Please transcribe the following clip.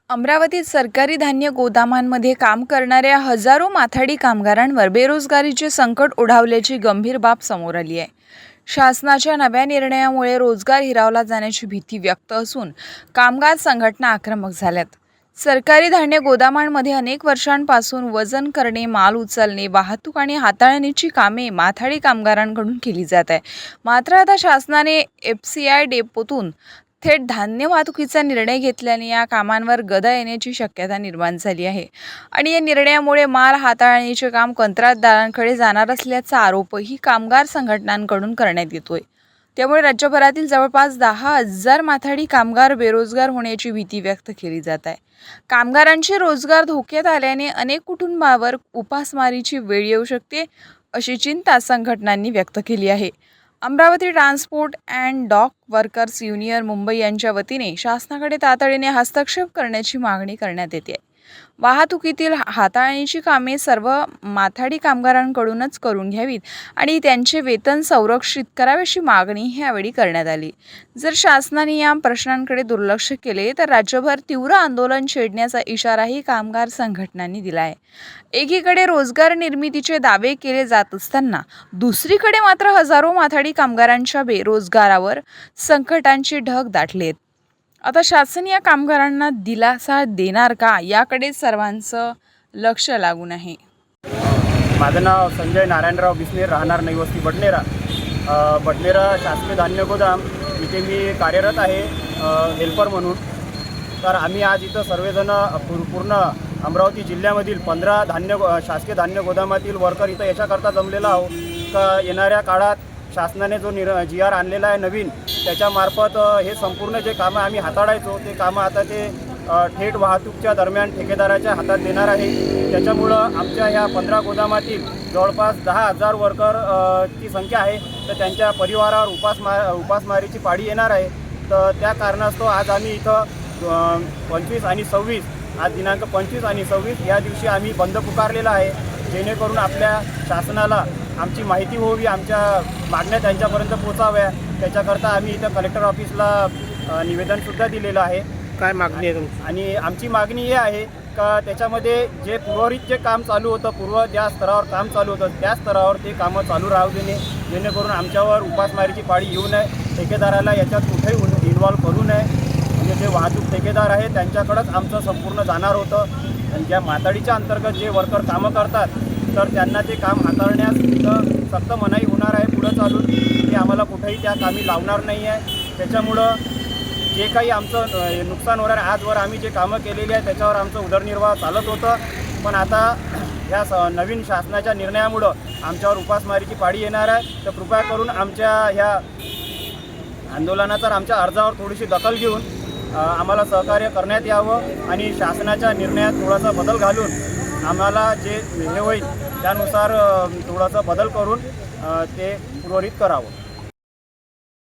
अमरावतीत सरकारी धान्य गोदामांमध्ये काम करणाऱ्या हजारो माथाडी कामगारांवर बेरोजगारीचे संकट ओढावल्याची गंभीर बाब समोर आली आहे। शासनाच्या नव्या निर्णयामुळे रोजगार हिरावला जाण्याची भीती व्यक्त असून कामगार संघटना आक्रमक झाल्यात। सरकारी धान्य गोदामांमध्ये अनेक वर्षांपासून वजन करणे, माल उचलणे, वाहतूक आणि हाताळणीची कामे माथाडी कामगारांकडून केली जात आहे। मात्र आता शासनाने FCI डेपोतून थेट धान्य वाहतुकीचा निर्णय घेतल्याने या कामांवर गदा येण्याची शक्यता निर्माण झाली आहे आणि या निर्णयामुळे माल हाताळणीचे काम कंत्राटदारांकडे जाणार असल्याचा आरोपही कामगार संघटनांकडून करण्यात येतोय। त्यामुळे राज्यभरातील जवळपास 10,000 माथाडी कामगार बेरोजगार होण्याची भीती व्यक्त केली जात आहे। कामगारांचे रोजगार धोक्यात आल्याने अनेक कुटुंबावर उपासमारीची वेळ येऊ शकते अशी चिंता संघटनांनी व्यक्त केली आहे। Amravati transport and dock workers union Mumbai यांच्या वतीने शासनाकडे तातडीने हस्तक्षेप करण्याची मागणी करण्यात येते। वाहतुकीतील हाताळणीची कामे सर्व माथाडी कामगारांकडूनच करून घ्यावीत आणि त्यांचे वेतन संरक्षित करावे अशी मागणी यावेळी करण्यात आली। जर शासनाने या प्रश्नांकडे दुर्लक्ष केले तर राज्यभर तीव्र आंदोलन छेडण्याचा इशाराही कामगार संघटनांनी दिला आहे। एकीकडे रोजगार निर्मितीचे दावे केले जात असताना दुसरीकडे मात्र हजारो माथाडी कामगारांच्या बेरोजगारावर संकटांचे ढग दाटलेत। आता शासन या कामगारांना दिलासा देणार का याकडे सर्वांचं लक्ष लागून आहे। माझं नाव संजय नारायणराव बिस्नेर, राहणार नैवस्ती बडनेरा। बडनेरा शासकीय धान्य गोदाम इथे मी कार्यरत आहे हेल्पर म्हणून। तर आम्ही आज इथं सर्वजण पूर्ण अमरावती जिल्ह्यामधील 15 शासकीय धान्य गोदामातील वर्कर इथं याच्याकरता जमलेला आहोत का येणाऱ्या काळात शासनाने जो GR आणलेला आहे नवीन, त्याच्यामार्फत हे संपूर्ण जे कामं आम्ही हाताळायचो ते कामं आता ते थेट वाहतूकच्या दरम्यान ठेकेदाराच्या हातात देणार आहे। त्याच्यामुळं आमच्या ह्या 15 गोदामातील जवळपास 10,000 वर्कर ची संख्या आहे, तर त्यांच्या परिवारावर उपासमारीची पाळी येणार आहे। तर त्या कारणास्तव आज आम्ही इथं 25 आणि 26 आज दिनांक 25 आणि 26 या दिवशी आम्ही बंद पुकारलेला आहे, जेणेकरून आपल्या शासनाला आमची माहिती व्हावी, आमच्या मागण्या त्यांच्यापर्यंत पोचाव्या। त्याच्याकरता आम्ही इथं कलेक्टर ऑफिसला निवेदनसुद्धा दिलेलं आहे। काय मागणी आहे तुमची? आणि आमची मागणी ही आहे का त्याच्यामध्ये जे पूर्वरित जे काम चालू होतं, ज्या स्तरावर काम चालू होतं त्या स्तरावर ते कामं चालू राहू देणे, जेणेकरून आमच्यावर उपासमारीची पाळी येऊ नये। ठेकेदाराला याच्यात कुठेही इन्व्हॉल्व करू नये। म्हणजे जे वाहतूक ठेकेदार आहे त्यांच्याकडंच आमचं संपूर्ण जाणार होतं। आणि ज्या माथाडीच्या अंतर्गत जे वर्कर कामं करतात तर त्यांना ते काम हाताळण्यास सक्त मनाई होणार आहे पुढं चालून, की आम्हाला कुठेही त्या कामी लावणार नाही आहे। त्याच्यामुळं जे काही आमचं नुकसान होणार आहे, आजवर आम्ही जे कामं केलेली आहे त्याच्यावर आमचं उदरनिर्वाह चालत होतं, पण आता ह्या नवीन शासनाच्या निर्णयामुळं आमच्यावर उपासमारीची पाळी येणार आहे। तर कृपया करून आमच्या ह्या आंदोलनाचा आमच्या अर्जावर थोडीशी दखल घेऊन आम्हाला सहकार्य करण्यात यावं आणि शासनाच्या निर्णयात थोडासा बदल घालून आम्हाला जे हे होईल त्यानुसार थोडासा बदल करून ते पूर्वरित करावं।